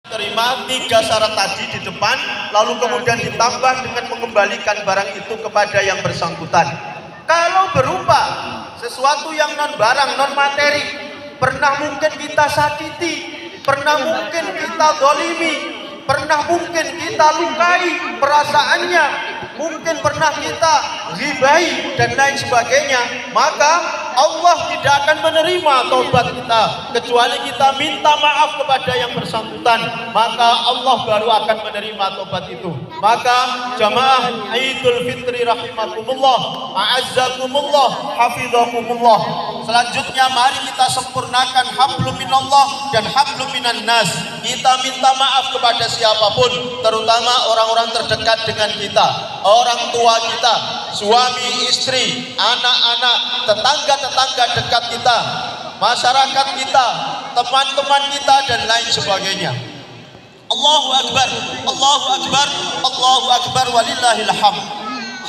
Terima 3 syarat tadi di depan, lalu kemudian ditambah dengan mengembalikan barang itu kepada yang bersangkutan. Kalau berupa sesuatu yang non barang, non materi, pernah mungkin kita sakiti, pernah mungkin kita zalimi, pernah mungkin kita lukai perasaannya, mungkin pernah kita ghibai dan lain sebagainya, maka Allah tidak akan menerima taubat kita kecuali kita minta maaf kepada yang bersangkutan, maka Allah baru akan menerima taubat itu. Maka jamaah Idul Fitri rahimakumullah, a'azzakumullah, hafizakumullah. Selanjutnya mari kita sempurnakan hablum minallah dan hablum minan nas. Kita minta maaf kepada siapapun, terutama orang-orang terdekat dengan kita, orang tua kita, suami, istri, anak-anak, tetangga-tetangga dekat kita, masyarakat kita, teman-teman kita dan lain sebagainya. Allahu Akbar, Allahu Akbar, Allahu Akbar walillahil hamd.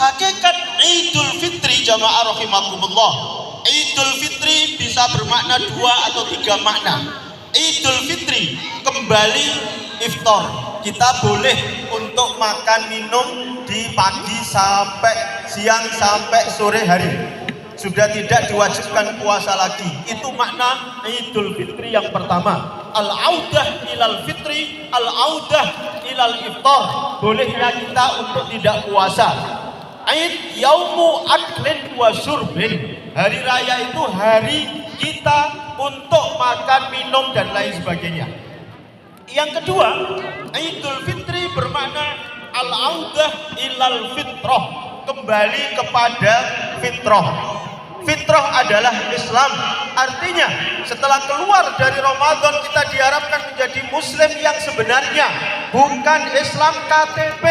Hakikat Idul Fitri jamaah rahimakumullah, Idul Fitri bisa bermakna 2 atau 3 makna. Idul Fitri kembali iftar. Kita boleh untuk makan minum di pagi sampai siang sampai sore hari. Sudah tidak diwajibkan puasa lagi. Itu makna Idul Fitri yang pertama. Al-audah ilal fitri, al-audah ilal iftar. Bolehnya kita untuk tidak puasa. Aid yaumu aklin wa syurbin. Hari raya itu hari kita untuk makan, minum dan lain sebagainya. Yang kedua, Idul Fitri bermakna al-audah ilal fitrah, kembali kepada fitrah. Fitrah adalah Islam. Artinya setelah keluar dari Ramadan kita diharapkan menjadi muslim yang sebenarnya, bukan Islam KTP,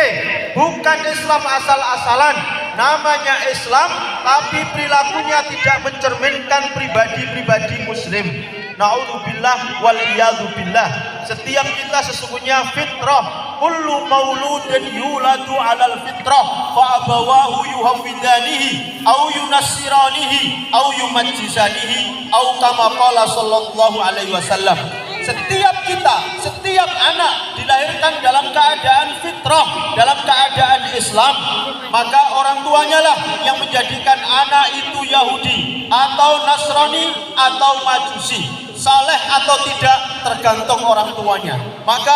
bukan Islam asal-asalan. Namanya Islam tapi perilakunya tidak mencerminkan pribadi-pribadi muslim. Na'udzubillah wal iyadzubillah. Setiap kita sesungguhnya fitrah. Kullu mauludin yuladu alal fitrah fa abawahu yuhawwidanihi au yunassiranihi au yumajjisanihi au kama qala sallallahu alaihi wasallam. Setiap kita, setiap anak dilahirkan dalam keadaan fitrah, dalam keadaan Islam, maka orang tuanya lah yang menjadikan anak itu Yahudi atau Nasrani atau Majusi. Saleh atau tidak tergantung orang tuanya. Maka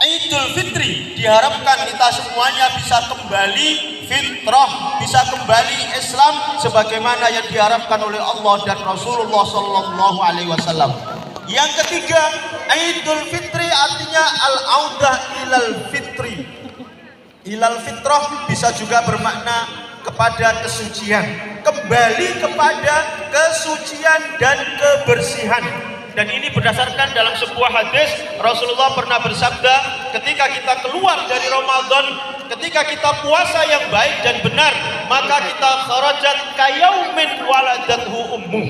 Idul Fitri diharapkan kita semuanya bisa kembali fitrah, bisa kembali Islam sebagaimana yang diharapkan oleh Allah dan Rasulullah sallallahu alaihi wasallam. Yang ketiga, Idul Fitri artinya al-audah ilal fitri. Ilal fitrah bisa juga bermakna kepada kesucian, kembali kepada kesucian dan kebersihan. Dan ini berdasarkan dalam sebuah hadis Rasulullah pernah bersabda, ketika kita keluar dari Ramadan, ketika kita puasa yang baik dan benar, maka kita kharajat kayaumin waladathu ummu.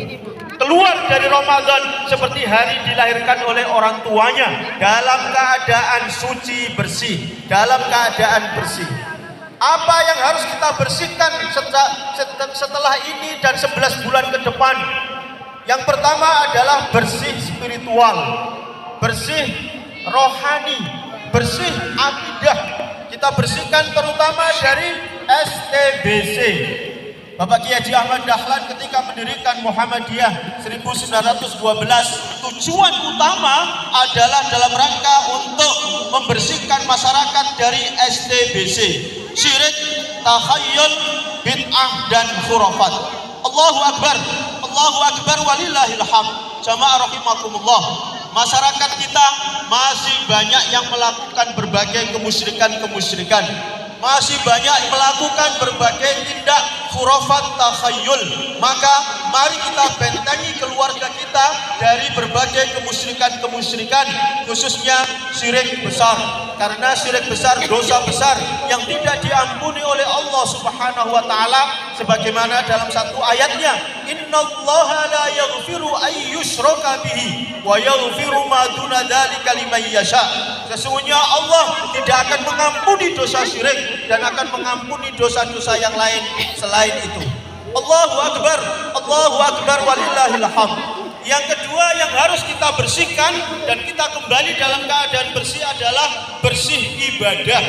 Keluar dari Ramadan seperti hari dilahirkan oleh orang tuanya, dalam keadaan suci bersih, dalam keadaan bersih. Apa yang harus kita bersihkan setelah ini dan 11 bulan ke depan? Yang pertama adalah bersih spiritual, bersih rohani, bersih akidah. Kita bersihkan terutama dari STBC. Bapak Kiai Haji Ahmad Dahlan ketika mendirikan Muhammadiyah 1912, tujuan utama adalah dalam rangka untuk membersihkan masyarakat dari STBC, syirik, takhayul, bid'ah dan khurafat. Allahu Akbar, Allahu Akbar walillahil hamd. Jamaah rahimakumullah. Masyarakat kita masih banyak yang melakukan berbagai kemusyrikan. Masih banyak melakukan berbagai tindak khurafat takhayul. Maka mari kita bentengi keluarga kita dari berbagai kemusyrikan, khususnya syirik besar. Karena syirik besar, dosa besar yang tidak diampuni oleh Allah Subhanahu wa taala, sebagaimana dalam satu ayatnya, innallaha la yaghfiru ay yushraka bihi wa yaghfiru ma duna dzalika liman yasha. Sesungguhnya Allah tidak akan mengampuni dosa syirik dan akan mengampuni dosa-dosa yang lain selain itu. Allahu Akbar, Allahu Akbar walillahil hamd. Yang kedua kedua yang harus kita bersihkan dan kita kembali dalam keadaan bersih adalah bersih ibadah,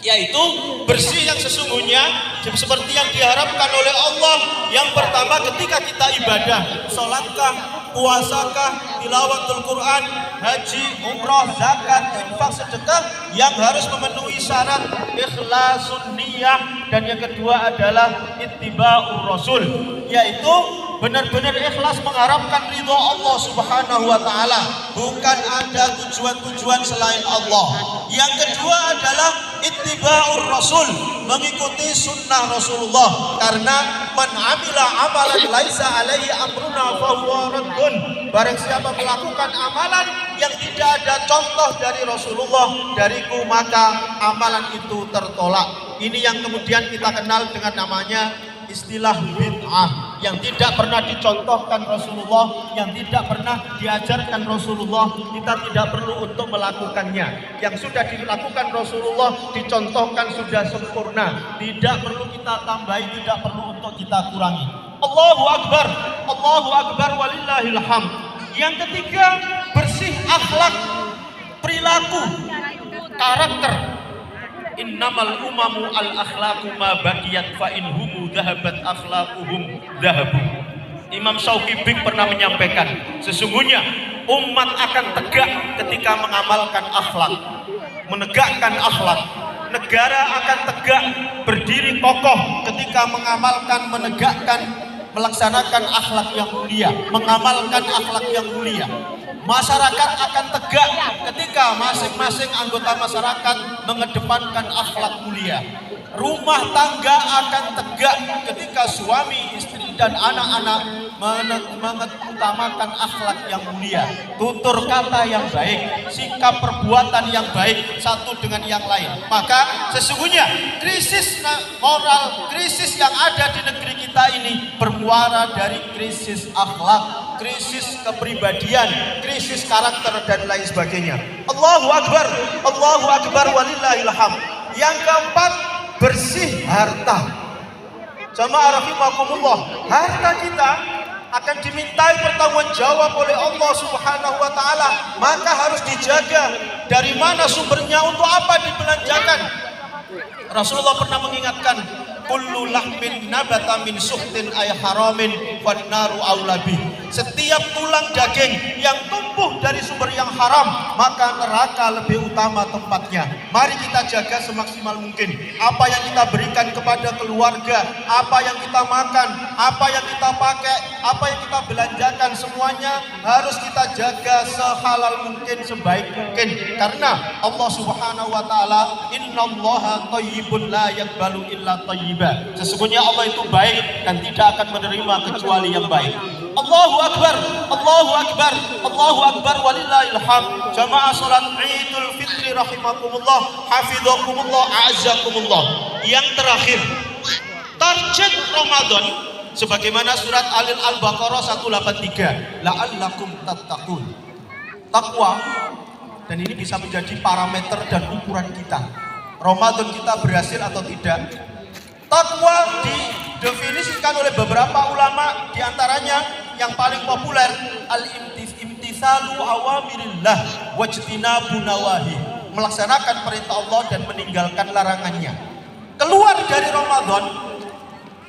yaitu bersih yang sesungguhnya seperti yang diharapkan oleh Allah. Yang pertama, ketika kita ibadah, sholatkah, puasakah, tilawatul Quran, haji, umroh, zakat, infak, sedekah, yang harus memenuhi syarat ikhlasun niyah. Dan yang kedua adalah ittiba'ur rasul, yaitu benar-benar ikhlas mengharapkan ridho Allah Subhanahu wa ta'ala, bukan ada tujuan-tujuan selain Allah. Yang kedua adalah ittiba'ur rasul, mengikuti sunnah Rasulullah, karena man amila amalan laisa alaihi amruna fahuwa raddun. Barang siapa melakukan amalan yang tidak ada contoh dari Rasulullah dariku, maka amalan itu tertolak. Ini yang kemudian kita kenal dengan namanya istilah bid'ah, yang tidak pernah dicontohkan Rasulullah, yang tidak pernah diajarkan Rasulullah. Kita tidak perlu untuk melakukannya. Yang sudah dilakukan Rasulullah, dicontohkan, sudah sempurna, tidak perlu kita tambahi, tidak perlu untuk kita kurangi. Allahu Akbar, Allahu Akbar, walillahil hamd. Yang ketiga, bersih akhlak, perilaku, karakter. Innamal umamu al akhlaqu ma baqiyat fa in humu dhahabat akhlaquhum dhahabu. Imam Syauqi pernah menyampaikan, sesungguhnya umat akan tegak ketika mengamalkan akhlak, menegakkan akhlak. Negara akan tegak, berdiri kokoh ketika mengamalkan, menegakkan, melaksanakan akhlak yang mulia, mengamalkan akhlak yang mulia. Masyarakat akan tegak ketika masing-masing anggota masyarakat mengedepankan akhlak mulia. Rumah tangga akan tegak ketika suami, istri, dan anak-anak mengutamakan akhlak yang mulia, tutur kata yang baik, sikap perbuatan yang baik satu dengan yang lain. Maka sesungguhnya krisis moral, krisis yang ada di negeri kita ini bermuara dari krisis akhlak, krisis kepribadian, krisis karakter, dan lain sebagainya. Allahu Akbar, Allahu Akbar, walillahil hamd. Yang keempat, bersih harta. Jamaah rahimakumullah, harta kita akan dimintai pertanggungjawab oleh Allah Subhanahu wa ta'ala, maka harus dijaga. Dari mana sumbernya, untuk apa dibelanjakan? Rasulullah pernah mengingatkan, kullu lahmin nabata min suhtin ay haramin wan naru aulabi. Setiap tulang daging yang tumbuh dari sumber yang haram, maka neraka lebih utama tempatnya. Mari kita jaga semaksimal mungkin. Apa yang kita berikan kepada keluarga, apa yang kita makan, apa yang kita pakai, apa yang kita belanjakan, semuanya harus kita jaga sehalal mungkin, sebaik mungkin. Karena Allah Subhanahu wa ta'ala, innallaha thayyibun la yaqbalu illa thayyiba. Sesungguhnya Allah itu baik dan tidak akan menerima kecuali yang baik. Allahu Akbar, Allahu Akbar, Allahu Akbar, walillahil hamd. Jamaah salat Idul Fitri rahimakumullah, hafizakumullah, a'azzakumullah. Yang terakhir, target Ramadan sebagaimana surat Al-Baqarah 183, la'allakum tattaqun. Takwa, dan ini bisa menjadi parameter dan ukuran kita. Ramadan kita berhasil atau tidak. Takwa didefinisikan oleh beberapa ulama, diantaranya yang paling populer al-imtisalu awamirillah wajtinabu nawahi, melaksanakan perintah Allah dan meninggalkan larangannya. Keluar dari Ramadan,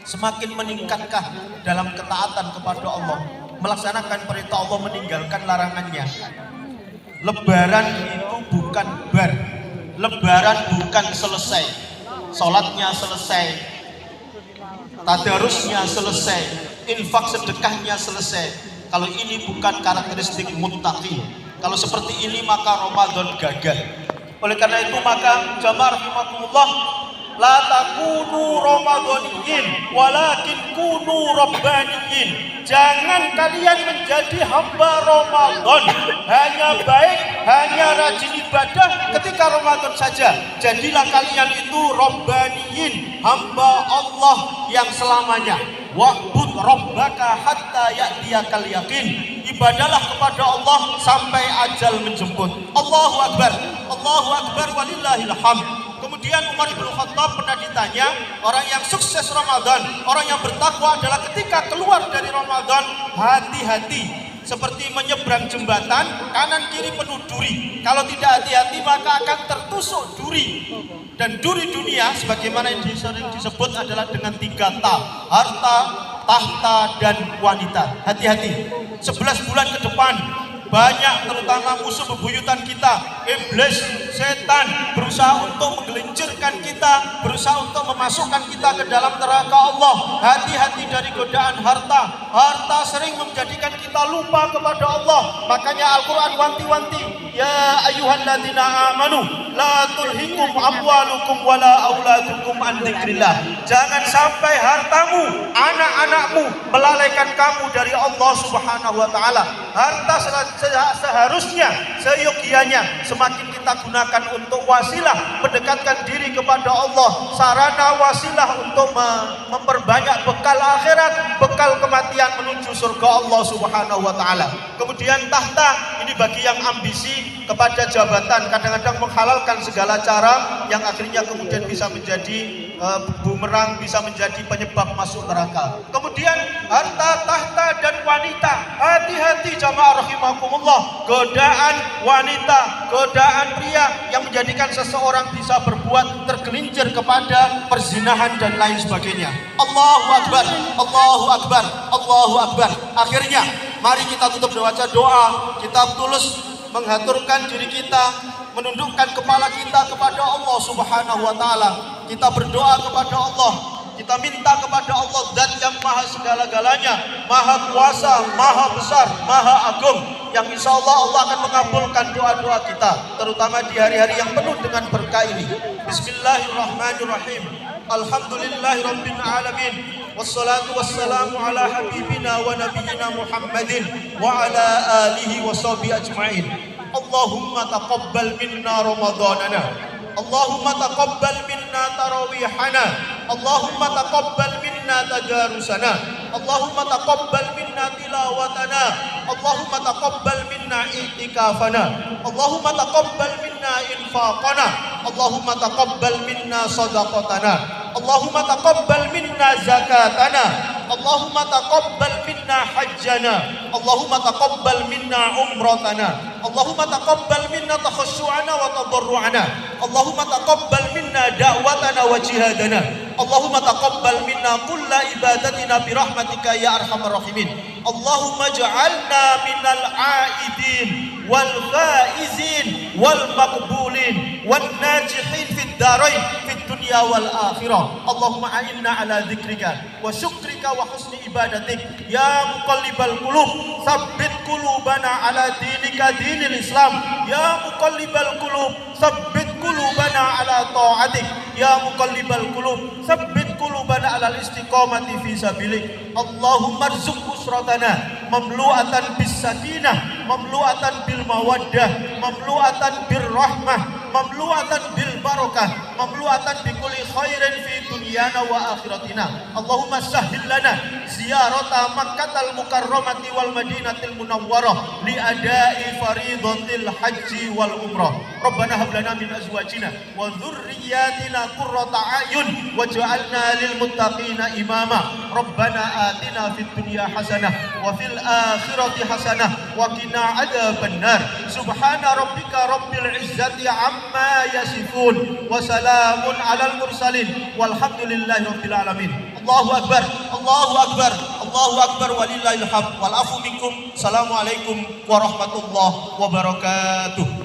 semakin meningkatkah dalam ketaatan kepada Allah, melaksanakan perintah Allah, meninggalkan larangannya. Lebaran itu bukan bar, lebaran bukan selesai, sholatnya selesai, tadarusnya selesai, infak sedekahnya selesai. Kalau ini bukan karakteristik muttaqin, kalau seperti ini maka Ramadan gagal. Oleh karena itu maka jamaah rahimakumullah, la takunu ramadhaniyin walakin kunu rabbaniyin. Jangan kalian menjadi hamba Ramadan, hanya baik, hanya rajin ibadah ketika Ramadan saja. Jadilah kalian itu rabbaniyin, hamba Allah yang selamanya. Wa'bud rabbaka hatta ya'tiyakal yaqin. Ibadahlah kepada Allah sampai ajal menjemput. Allahu Akbar, Allahu Akbar, walillahil hamd. Kemudian Umar bin Khattab pernah ditanya, orang yang sukses Ramadan, orang yang bertakwa adalah ketika keluar dari Ramadan hati-hati. seperti menyeberang jembatan, kanan kiri penuh duri. Kalau tidak hati-hati maka akan tertusuk duri. Dan duri dunia sebagaimana yang sering disebut adalah dengan 3 ta: harta, tahta, dan wanita. Hati-hati. 11 bulan ke depan banyak terutama musuh bebuyutan kita, iblis, setan berusaha untuk menggelincirkan kita, berusaha untuk memasukkan kita ke dalam neraka Allah. Hati-hati dari godaan harta. Harta sering menjadikan kita lupa kepada Allah. Makanya Al-Quran wanti-wanti, ya ayyuhalladzina amanu la tulhikum amwalukum wala auladukum an dzikrillah. Jangan sampai hartamu, anak-anakmu melalaikan kamu dari Allah Subhanahu wa taala. Harta seharusnya, seyogianya semakin kita gunakan untuk wasilah mendekatkan diri kepada Allah, sarana wasilah untuk memperbanyak bekal akhirat, bekal kematian menuju surga Allah Subhanahu wa taala. Kemudian tahta, ini bagi yang ambisi kepada jabatan, kadang-kadang menghalalkan segala cara yang akhirnya kemudian bisa menjadi bumerang, bisa menjadi penyebab masuk neraka. Kemudian harta, tahta, dan wanita. Hati-hati jamaah rahimakumullah, godaan wanita, godaan pria yang menjadikan seseorang bisa berbuat tergelincir kepada perzinahan dan lain sebagainya. Allahu Akbar, Allahu Akbar, Allahu Akbar. Akhirnya mari kita tutup baca doa, kita tulus menghaturkan diri kita, menundukkan kepala kita kepada Allah Subhanahu wa taala. Kita berdoa kepada Allah, kita minta kepada Allah Zat yang maha segala-galanya, maha kuasa, maha besar, maha agung, yang insya Allah Allah akan mengabulkan doa-doa kita, terutama di hari-hari yang penuh dengan berkah ini. Bismillahirrahmanirrahim. Alhamdulillahirabbil alamin. Wassalatu wassalamu ala habibina wa nabiyyina Muhammadin wa ala alihi wa sahbihi ajma'in. Allahumma taqabbal minna Ramadanana, Allahumma taqabbal minna tarawihana, Allahumma taqabbal minna tadarusana, Allahumma taqabbal minna tilawatana, Allahumma taqabbal minna i'tikafana, Allahumma taqabbal minna infaqana, Allahumma taqabbal minna sadaqatana, Allahumma taqabbal minna zakatana, Allahumma taqabbal minna hajjana, Allahumma taqabbal minna umratana, Allahumma taqabbal minna takhassu'ana wa tadarru'ana, Allahumma taqabbal minna da'watana wa jihadana, Allahumma taqabbal minna kulla ibadatina bi rahmatika ya arhamar rahimin. Allahumma ja'alna minal aidin wal faizin wal maqbulin wan najihin fid darain fid dunya wal akhirah. Allahumma a'inna ala dzikrika wa syukrika wa husni ibadatik ya muqallibal qulub tsabbit qulubana ala dinika dinil Islam, ya muqallibal qulub tsabbit qulubana ala ta'atik, ya muqallibal qulub tsabbit qulubana ala istiqamati fi sabilik. Allahumma rzuq usratana mamlu'atan bis sakinah, mamlu'atan bil mawaddah, mamlu'atan bir rahmah, mamlu'atan bil barakah, mamlu'atan bi kulli khairin fi dunyana wa akhiratina. Allahumma sahhil lana ziyarata Makkahal Mukarramati wal Madinatil Munawwarah li ada'i faridatil haji wal umrah. Rabbana hab lana min azwajina wa dhurriyyatina qurrata a'yun waj'alna lil muttaqina imama. Rabbana atina fid dunya hasanah wa fil akhirati hasanah wa qina adzaban nar. Subhana rabbika rabbil izzati amma yasifun wa salamun alal mursalin walhamdulillahi rabbil alamin. Allahu akbar, Allahu akbar, Allahu akbar walillahil hamd wal afu minkum. Assalamualaikum warahmatullahi wabarakatuh.